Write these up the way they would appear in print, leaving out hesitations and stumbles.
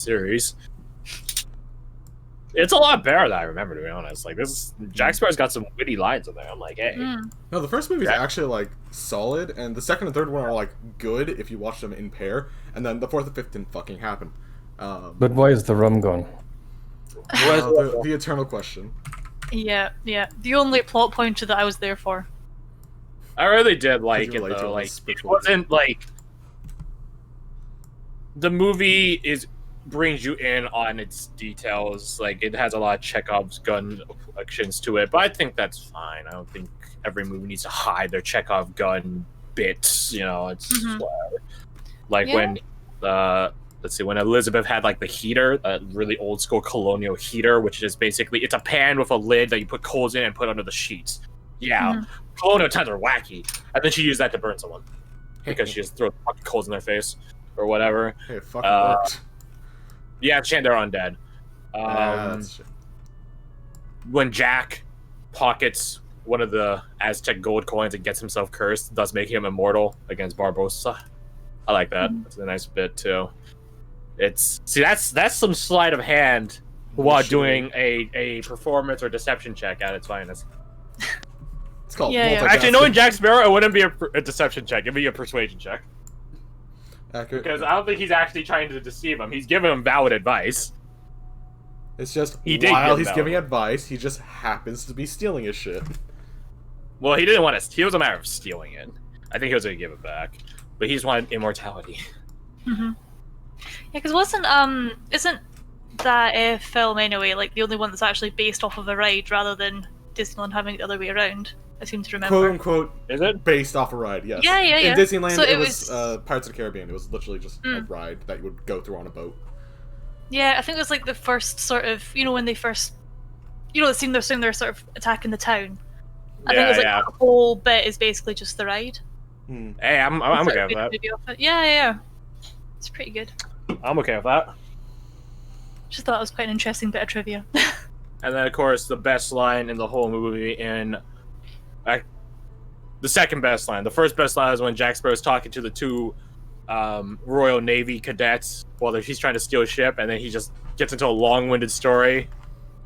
series. It's a lot better than I remember, to be honest. Like this, Jack Sparrow's got some witty lines in there. I'm like, hey. No, the first movie is actually like solid, and the second and third one are like good if you watch them in pair, and then the fourth and fifth didn't fucking happen. But why is the rum gone? The eternal question. Yeah. The only plot pointer that I was there for. I really did like it though. Like it wasn't like the movie brings you in on its details. Like it has a lot of Chekhov's gun actions to it, but I think that's fine. I don't think every movie needs to hide their Chekhov gun bits. You know, it's whatever. Like when let's see, when Elizabeth had like the heater, a really old school colonial heater, which is basically it's a pan with a lid that you put coals in and put under the sheets. Yeah, colonial times are wacky, and then she used that to burn someone because she just threw fucking coals in their face or whatever. Hey, it fucking worked. Yeah, they're undead. When Jack pockets one of the Aztec gold coins and gets himself cursed, thus making him immortal against Barbossa. I like that. It's a nice bit too. That's some sleight of hand while doing a performance or deception check at its finest. It's called Actually, knowing Jack Sparrow, it wouldn't be a deception check. It'd be a persuasion check. Accurate. Because I don't think he's actually trying to deceive him. He's giving him valid advice. It's just while he's giving advice, he just happens to be stealing his shit. Well, he didn't want to. He was a matter of stealing it. I think he was going to give it back, but he just wanted immortality. Yeah, because isn't that film anyway like the only one that's actually based off of a ride rather than Disneyland having it the other way around? I seem to remember. Quote unquote, is it based off a ride? Yes. Yeah. In Disneyland, so it was Pirates of the Caribbean. It was literally just a ride that you would go through on a boat. Yeah, I think it was like the first sort of when they first, the scene they're sort of attacking the town. I think it was like the whole bit is basically just the ride. Hey, I'm okay with that. Yeah. It's pretty good. I'm okay with that. Just thought it was quite an interesting bit of trivia. And then, of course, the best line in the whole movie the second best line. The first best line is when Jack Sparrow's talking to the two Royal Navy cadets while he's trying to steal a ship, and then he just gets into a long-winded story,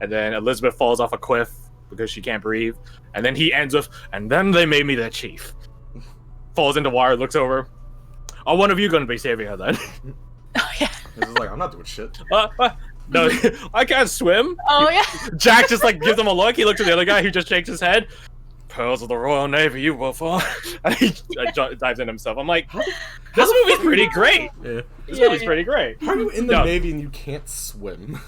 and then Elizabeth falls off a cliff because she can't breathe, and then he ends with, and then they made me the chief. Falls into water, looks over. Oh, one of you gonna be saving her then? Oh yeah. This is like, I'm not doing shit. No, I can't swim. Oh yeah. Jack just like gives him a look. He looks at the other guy who just shakes his head. Pearls of the Royal Navy, you will fall. And he dives in himself. I'm like, this movie's pretty great. Yeah. This movie's pretty great. How are you in the Navy and you can't swim?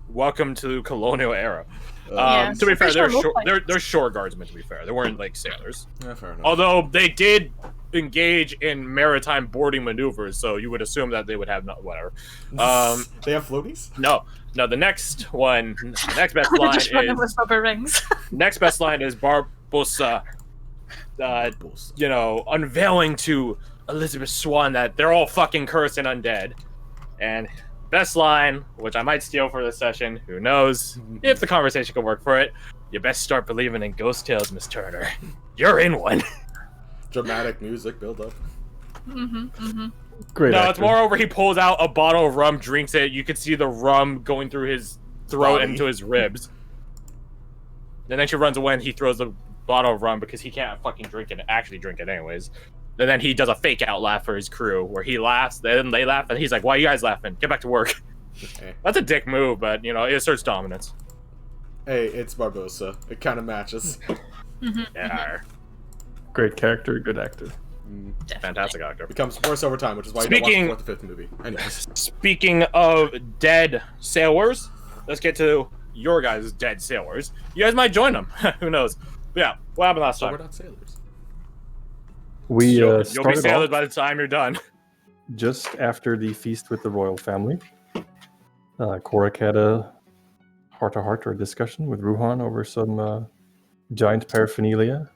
Welcome to colonial era. Yeah, to be fair, they're shore guardsmen. To be fair, they weren't like sailors. Yeah, fair enough. Although they did engage in maritime boarding maneuvers, so you would assume that they would have whatever. They have floaties? No. The next one, the next best line just run them is with rubber rings. next best line is Barbossa, unveiling to Elizabeth Swann that they're all fucking cursed and undead. And best line, which I might steal for this session, who knows if the conversation can work for it. You best start believing in ghost tales, Miss Turner. You're in one. Dramatic music build up. Great. No, it's moreover he pulls out a bottle of rum, drinks it. You can see the rum going through his throat and into his ribs. And then she runs away and he throws the bottle of rum because he can't fucking drink it anyways. And then he does a fake out laugh for his crew where he laughs, then they laugh, and he's like, why are you guys laughing? Get back to work. Okay. That's a dick move, but it asserts dominance. Hey, it's Barbossa. It kind of matches. Yeah. Great character, good actor. Fantastic actor. Becomes worse over time, which is why you don't watch the fourth and fifth movie. Anyways. Speaking of dead sailors, let's get to your guys' dead sailors. You guys might join them. Who knows? But yeah, what happened last time? We're not sailors. You'll be Started sailors off by the time you're done. just after the feast with the royal family. Korak had a heart-to-heart or discussion with Ruhan over some giant paraphernalia,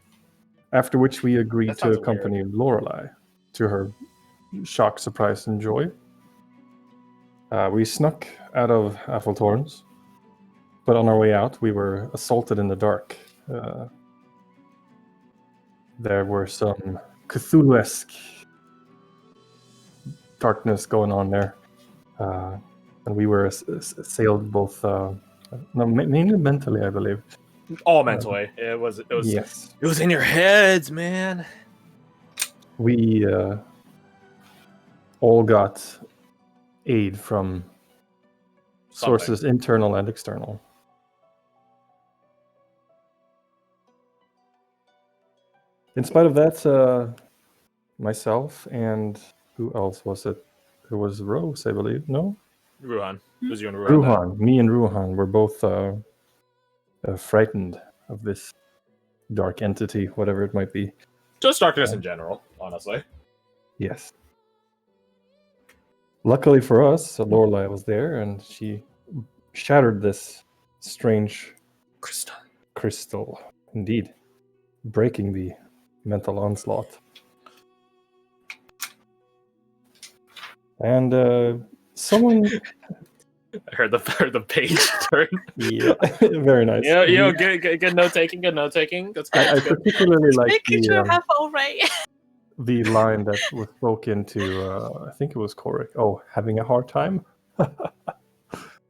after which we agreed to accompany Lorelei to her shock, surprise, and joy. We snuck out of Atheltorn's, but on our way out, we were assaulted in the dark. There were some Cthulhu-esque darkness going on there. and we were assailed both, mainly mentally, I believe. All mentally. It was. Yes. It was in your heads, man. We all got aid from sources internal and external. In spite of that, myself and who else was it? It was Rose, I believe. No? Ruhan. It was you and Ruhan. Ruhan. Me and Ruhan were both frightened of this dark entity, whatever it might be. Just darkness in general, honestly. Yes. Luckily for us, Lorelei was there, and she shattered this strange crystal. Indeed. Breaking the mental onslaught. And someone... I heard the page turn. Yeah, very nice. Good note taking. That's good. I particularly like making sure I have it all right. the line that was spoken to, I think it was Korik. Oh, having a hard time?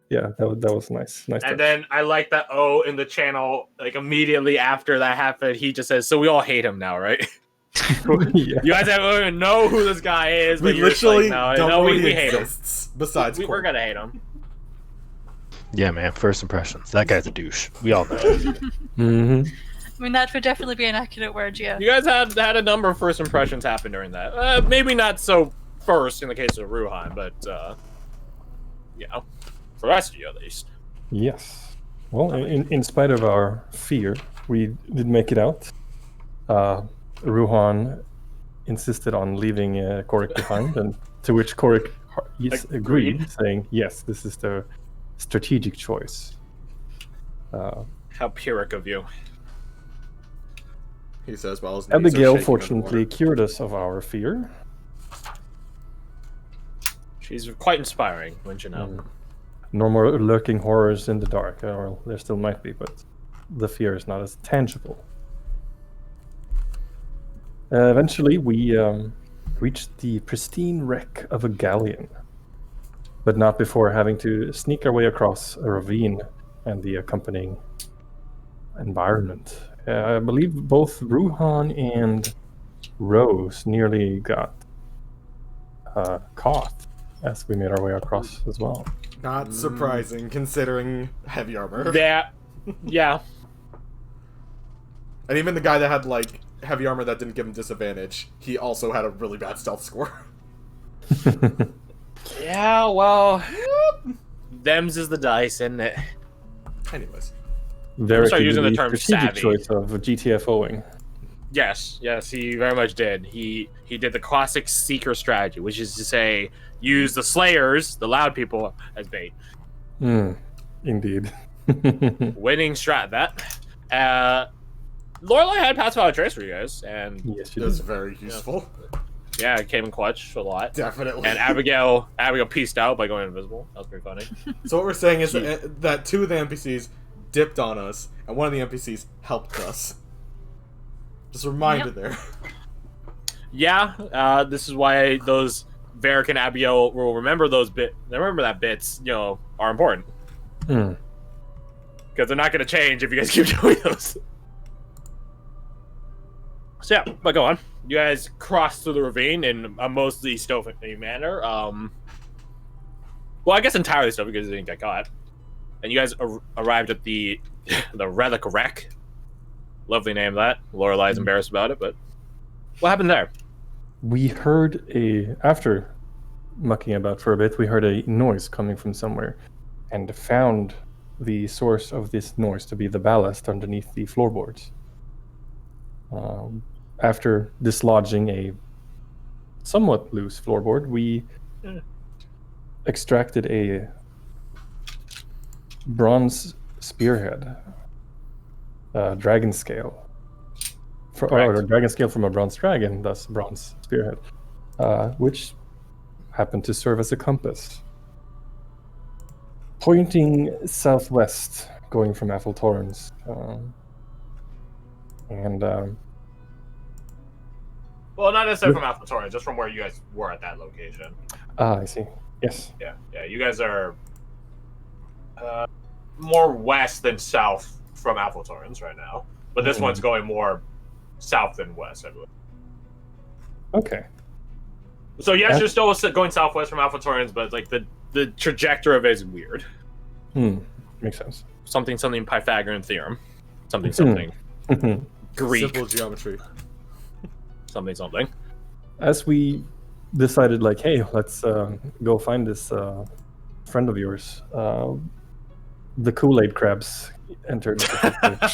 Yeah, that was nice. Nice. And then I like that in the channel, like immediately after that happened, he just says, so we all hate him now, right? Yeah. You guys don't even know who this guy is, but We literally don't don't know know we he hate him. exists. Besides, We're gonna hate him. Yeah, man. First impressions. That guy's a douche. We all know. Mm-hmm. I mean, that would definitely be an accurate word, yeah. You guys had a number of first impressions happen during that. Maybe not so first in the case of Ruhan, but for the rest of you at least. Yes. Well, in spite of our fear, we did make it out. Ruhan insisted on leaving Korik behind, and to which Korik agreed, saying, yes, this is the strategic choice. How pyrrhic of you. he says, while his knees are Abigail shaking fortunately underwater. cured us of our fear. She's quite inspiring, wouldn't you know? No more lurking horrors in the dark, or there still might be, but the fear is not as tangible. Eventually, we reached the pristine wreck of a galleon, but not before having to sneak our way across a ravine and the accompanying environment. I believe both Ruhan and Rose nearly got caught as we made our way across as well. Not surprising, considering heavy armor. Yeah. And even the guy that had, like, heavy armor that didn't give him disadvantage, he also had a really bad stealth score. Yeah, well, them's is the dice, isn't it? Anyways. Very start using the term strategic savvy. choice of GTFOing. Yes, he very much did. He did the classic seeker strategy, which is to say, use the slayers, the loud people, as bait. Indeed. Winning strat. That. Lorelei had pass without trace for you guys, and Yes, It was very useful. yeah, it came in clutch a lot. Definitely. And Abigail pieced out by going invisible. That was pretty funny. So what we're saying is that two of the NPCs dipped on us, and one of the NPCs helped us. Just a reminder there. Yeah, this is why those Varric and Abigail will remember those that bits, are important. Because they're not going to change if you guys keep doing those. So yeah, but go on. You guys crossed through the ravine in a mostly stealthy manner. Well, I guess entirely stealthy because they didn't get caught. And you guys arrived at the Relic Wreck. Lovely name, that. Lorelei's embarrassed about it, but what happened there? We heard after mucking about for a bit, we heard a noise coming from somewhere and found the source of this noise to be the ballast underneath the floorboards. After dislodging a somewhat loose floorboard, we extracted a bronze spearhead, dragon scale. Or a dragon scale from a bronze dragon, thus bronze spearhead, which happened to serve as a compass. Pointing southwest, going from Aetheltorrens. Well, not necessarily from Aetheltorrens, just from where you guys were at that location. I see. Yes. Yeah. You guys are more west than south from Apple Torrens right now, but this one's going more south than west, I believe. Okay. So yes, you're still going southwest from Alpha Torrens, but like the trajectory of it is weird. Makes sense. Something Pythagorean theorem. Something. Greek. Simple geometry. Something. As we decided, like, hey, let's go find this friend of yours, the Kool-Aid crabs entered the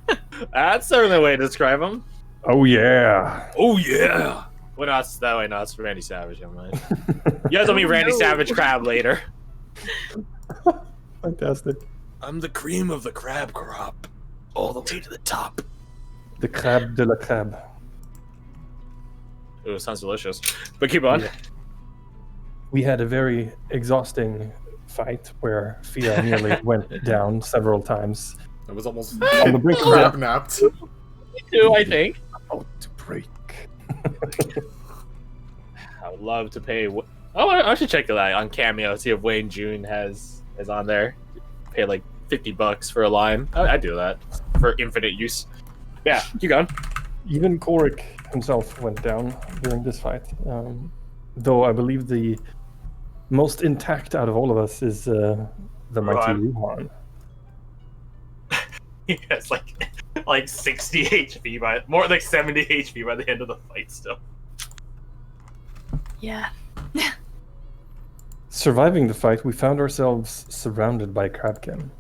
picture. That's certainly a way to describe them. Oh yeah. Oh yeah. Well, not that way. No, it's Randy Savage. Never mind. You guys will meet Randy Savage Crab later. Fantastic. I'm the cream of the crab crop, all the way to the top. The crab de la crab. Ooh, sounds delicious. But keep on. Yeah. We had a very exhausting fight where Fia nearly went down several times. It was almost On the brink of crab death. napped. Me too, I think. About to break. I would love to pay. Oh, I should check that on Cameo. See if Wayne June is on there. Pay like $50 for a line. I'd do that for infinite use. Yeah, keep going. Even Korik himself went down during this fight. Though I believe the most intact out of all of us is the mighty Ruhan. He has like 60 HP by more like 70 HP by the end of the fight still. Yeah. Surviving the fight, we found ourselves surrounded by Crabkin.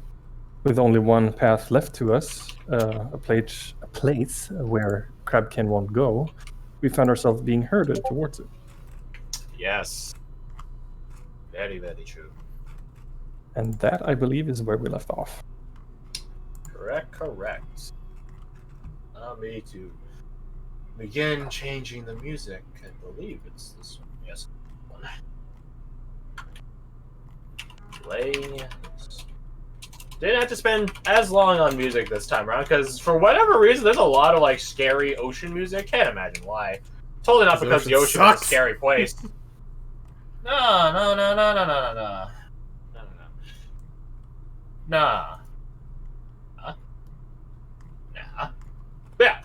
With only one path left to us, a place where Crabkin won't go, we found ourselves being herded towards it. Yes. Very, very true. And that, I believe, is where we left off. Correct. Allow me to begin changing the music. I believe it's this one. Yes. Play. Didn't have to spend as long on music this time around because for whatever reason, there's a lot of like scary ocean music. Can't imagine why. Totally not because the ocean is a scary place. No. Nah. Yeah.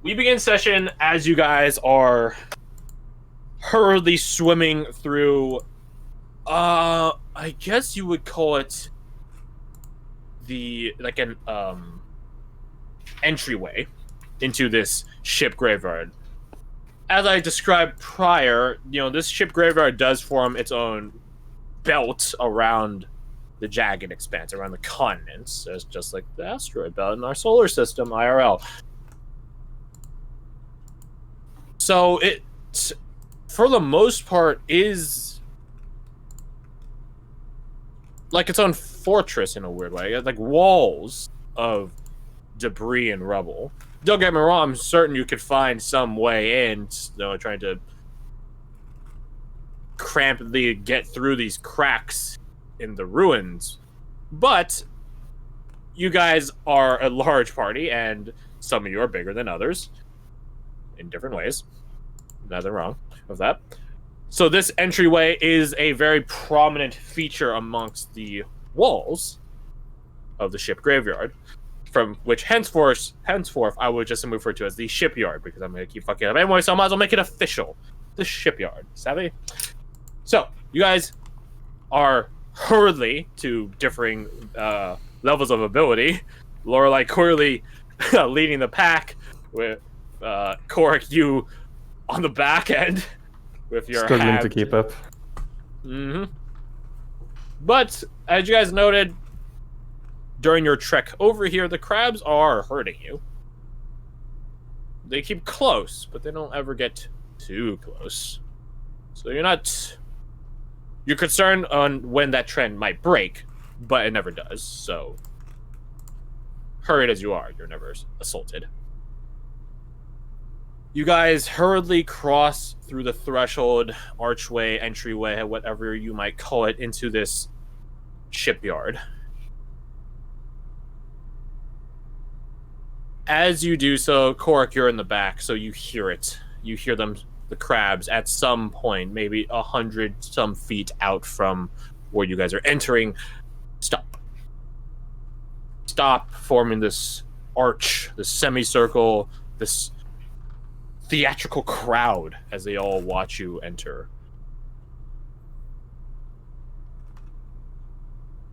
We begin session as you guys are hurriedly swimming through I guess you would call it an entryway into this ship graveyard. As I described prior, this ship graveyard does form its own belt around the jagged expanse, around the continents. It's just like the asteroid belt in our solar system, IRL. So it, for the most part, is like its own fortress in a weird way. It has like walls of debris and rubble. Don't get me wrong, I'm certain you could find some way in, trying to crampedly get through these cracks in the ruins. But you guys are a large party, and some of you are bigger than others in different ways. Nothing wrong with that. So this entryway is a very prominent feature amongst the walls of the ship graveyard, from which henceforth I would just refer to as the shipyard, because I'm going to keep fucking up anyway, so I might as well make it official. The shipyard. Savvy? So, you guys are hurriedly to differing levels of ability. Lorelei clearly leading the pack, with Korik, you on the back end with your struggling to keep up. But as you guys noted during your trek over here, the crabs are hurting you. They keep close, but they don't ever get too close. So you're concerned on when that trend might break, but it never does. So hurried as you are, you're never assaulted. You guys hurriedly cross through the threshold, archway, entryway, whatever you might call it, into this shipyard. As you do so, Korik, you're in the back, so you hear it. You hear them the crabs at some point, maybe 100 some feet out from where you guys are entering, stop. Stop, forming this arch, this semicircle, this theatrical crowd as they all watch you enter.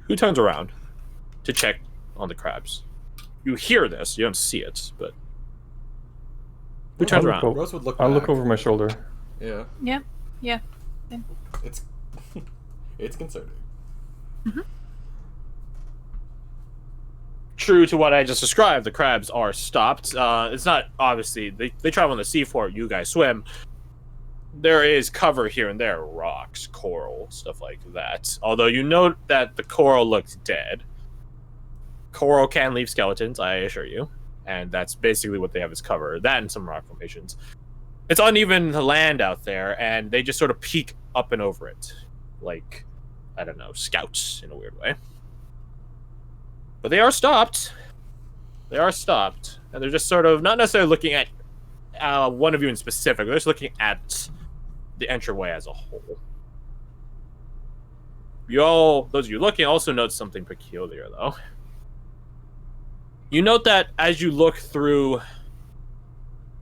Who turns around to check on the crabs? You hear this, you don't see it, but who turns around? Rose would look I'll back. look over my shoulder. Yeah. Yeah. It's it's concerning. True to what I just described, the crabs are stopped. It's not, obviously, they travel on the seafloor, you guys swim. There is cover here and there, rocks, coral, stuff like that. Although you note that the coral looks dead. Coral can leave skeletons, I assure you. And that's basically what they have as cover. That and some rock formations. It's uneven land out there, and they just sort of peek up and over it. Like, I don't know, scouts in a weird way. But they are stopped. They are stopped. And they're just sort of, not necessarily looking at one of you in specific, they're just looking at the entryway as a whole. You all, those of you looking, also note something peculiar, though. You note that as you look through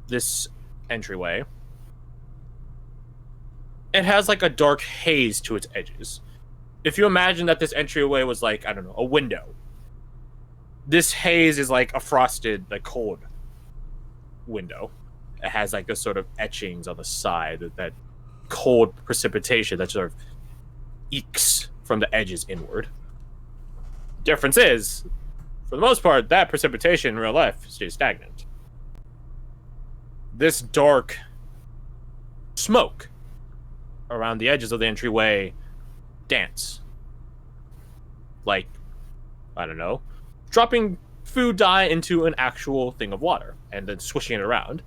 this entryway, it has like a dark haze to its edges. If you imagine that this entryway was like, I don't know, a window, this haze is like a frosted, like cold window. It has like this sort of etchings on the side, that cold precipitation that sort of ekes from the edges inward. Difference is, for the most part, that precipitation in real life stays stagnant. This dark smoke around the edges of the entryway dance. Like, I don't know, dropping food dye into an actual thing of water and then swishing it around.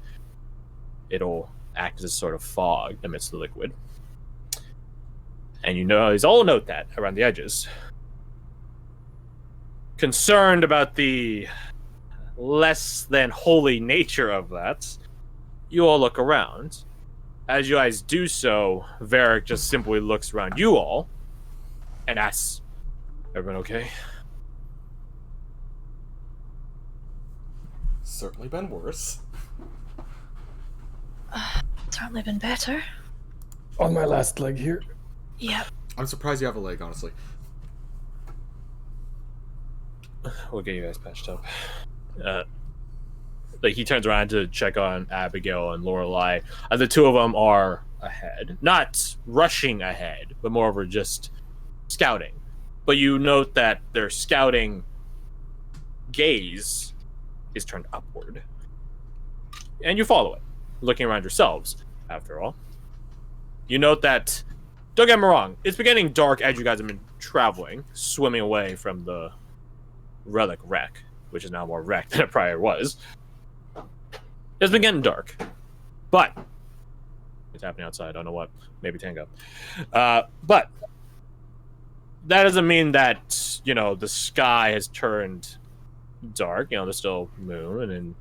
It'll act as a sort of fog amidst the liquid. And you all note that around the edges. Concerned about the less than holy nature of that, you all look around. As you guys do so, Varric just simply looks around you all and asks, "Everyone okay?" Certainly been worse. Certainly been better. On my last leg here. Yeah. I'm surprised you have a leg, honestly. We'll get you guys patched up. Like, he turns around to check on Abigail and Lorelei. The two of them are ahead. Not rushing ahead, but more over just scouting. But you note that their scouting gaze is turned upward. And you follow it, looking around yourselves, after all. You note that, don't get me wrong, it's been getting dark as you guys have been traveling, swimming away from the relic wreck, which is now more wrecked than it prior was. It's been getting dark. But it's happening outside, I don't know what. Maybe Tango. But that doesn't mean that, the sky has turned dark. There's still moon and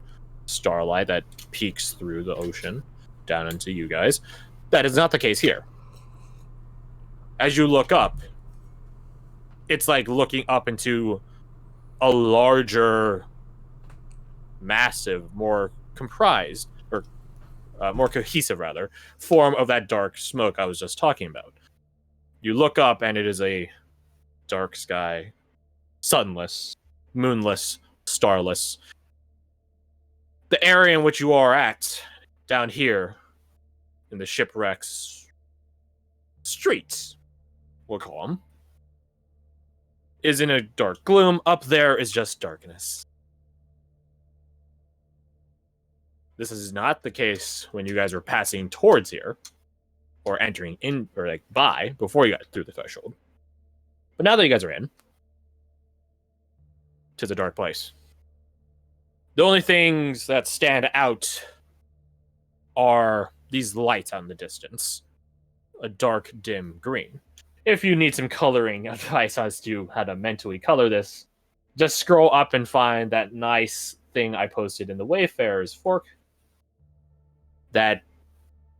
starlight that peeks through the ocean down into you guys. That is not the case here. As you look up, it's like looking up into a larger, massive, more comprised, or more cohesive, rather, form of that dark smoke I was just talking about. You look up, and it is a dark sky, sunless, moonless, starless. The area in which you are at, down here, in the shipwreck's streets, we'll call them, is in a dark gloom. Up there is just darkness. This is not the case when you guys were passing towards here, or entering in, or like by, before you got through the threshold. But now that you guys are in, to the dark place. The only things that stand out are these lights out in the distance. A dark, dim green. If you need some coloring advice as to how to mentally color this, just scroll up and find that nice thing I posted in the Wayfarer's fork. That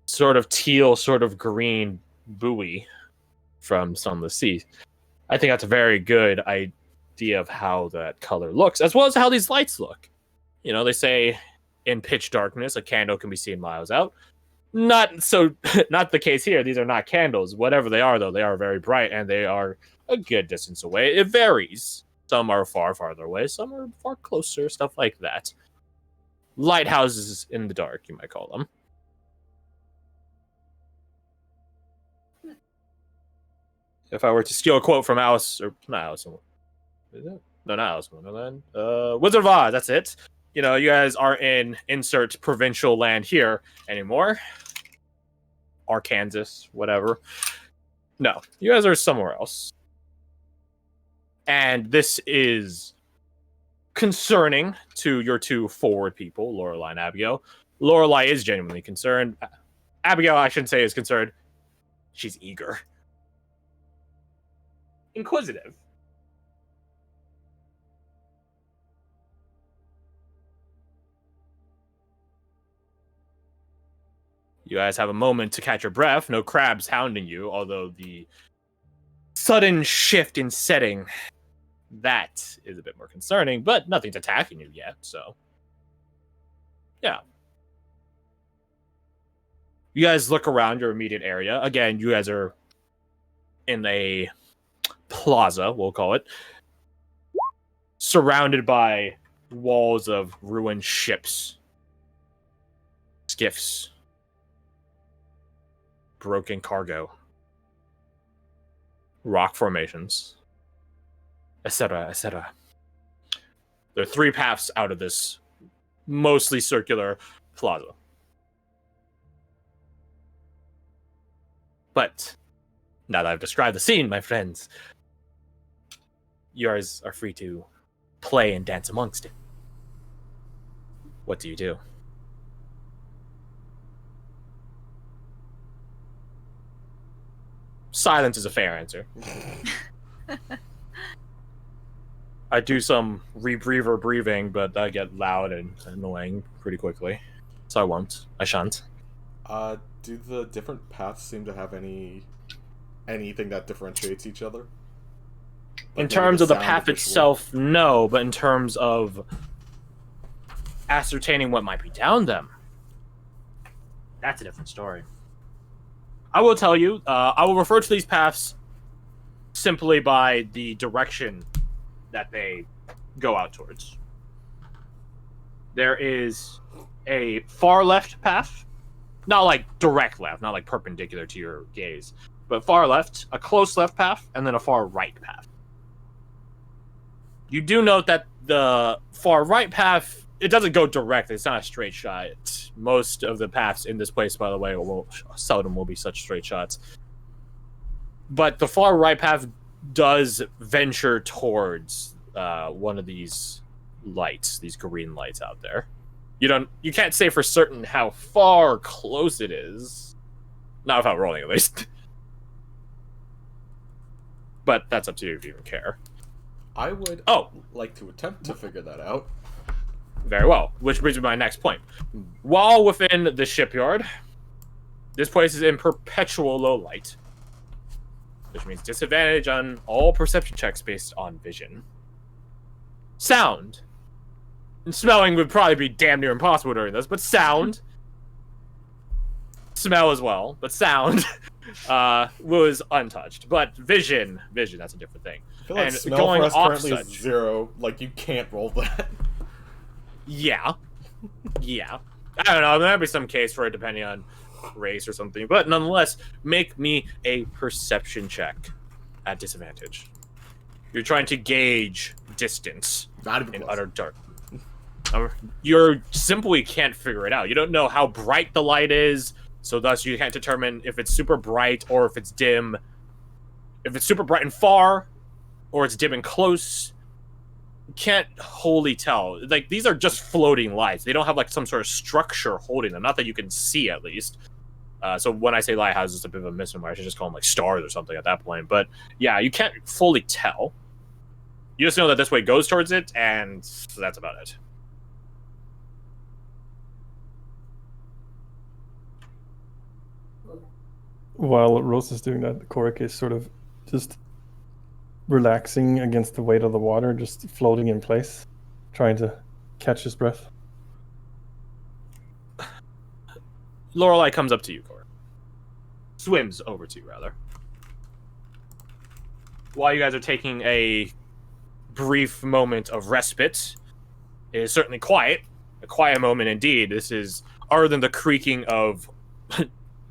sort of teal, sort of green buoy from Sunless Sea. I think that's a very good idea of how that color looks, as well as how these lights look. You know, they say in pitch darkness, a candle can be seen miles out. Not the case here. These are not candles. Whatever they are, though, they are very bright, and they are a good distance away. It varies. Some are far farther away. Some are far closer. Stuff like that. Lighthouses in the dark, you might call them. If I were to steal a quote from Alice, or not Alice, is it? No, not Alice in Wonderland. Wizard of Oz. That's it. You know, you guys aren't in insert provincial land here anymore. Arkansas, whatever. No, you guys are somewhere else. And this is concerning to your two forward people, Lorelai and Abigail. Lorelai is genuinely concerned. Abigail, I shouldn't say is concerned. She's eager. Inquisitive. You guys have a moment to catch your breath. No crabs hounding you, although the sudden shift in setting, that is a bit more concerning, but nothing's attacking you yet, so. Yeah. You guys look around your immediate area. Again, you guys are in a plaza, we'll call it, surrounded by walls of ruined ships, skiffs, broken cargo, rock formations, etc., etc. There are 3 paths out of this mostly circular plaza. But now that I've described the scene, my friends, you guys are free to play and dance amongst it. What do you do? Silence is a fair answer. I do some rebreather breathing, but I get loud and annoying pretty quickly. So I won't. I shan't. Do the different paths seem to have anything that differentiates each other? Like in terms of the sound path visual? itself, no, but in terms of ascertaining what might be down them, that's a different story. I will tell you, I will refer to these paths simply by the direction that they go out towards. There is a far left path, not like direct left, not like perpendicular to your gaze, but far left, a close left path, and then a far right path. You do note that the far right path, it doesn't go direct. It's not a straight shot. Most of the paths in this place, by the way, seldom will be such straight shots. But the far right path does venture towards one of these lights, these green lights out there. You can't say for certain how far close it is. Not without rolling, at least. But that's up to you if you even care. I would like to attempt to figure that out. Very well, which brings me to my next point. While within the shipyard, this place is in perpetual low light, which means disadvantage on all perception checks based on vision. Sound. And smelling would probably be damn near impossible during this, but sound. Smell as well, but sound was untouched. But vision, that's a different thing. I feel like and smell going for us off currently is such, 0. Like, you can't roll that. Yeah. I don't know. There might be some case for it depending on race or something. But nonetheless, make me a perception check at disadvantage. You're trying to gauge distance Not even in close. utter dark. You simply can't figure it out. You don't know how bright the light is, so thus you can't determine if it's super bright or if it's dim. If it's super bright and far, or it's dim and close, you can't wholly tell. Like, these are just floating lights. They don't have like some sort of structure holding them. Not that you can see, at least. So when I say lighthouse, it's a bit of a misnomer. I should just call them like stars or something at that point. But yeah, you can't fully tell. You just know that this way goes towards it, and that's about it. While Rose is doing that, Korik is sort of just relaxing against the weight of the water, just floating in place, trying to catch his breath. Lorelei comes up to you, Korik. Swims over to you, rather. While you guys are taking a brief moment of respite, it is certainly quiet. A quiet moment indeed. This is, other than the creaking of,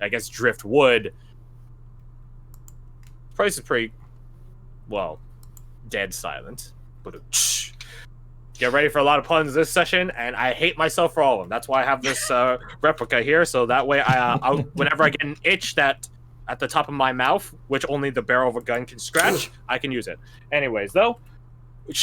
I guess, driftwood, the place is pretty, well, dead silent. But get ready for a lot of puns this session, and I hate myself for all of them. That's why I have this replica here, so that way I'll whenever I get an itch that at the top of my mouth, which only the barrel of a gun can scratch, I can use it. Anyways, though,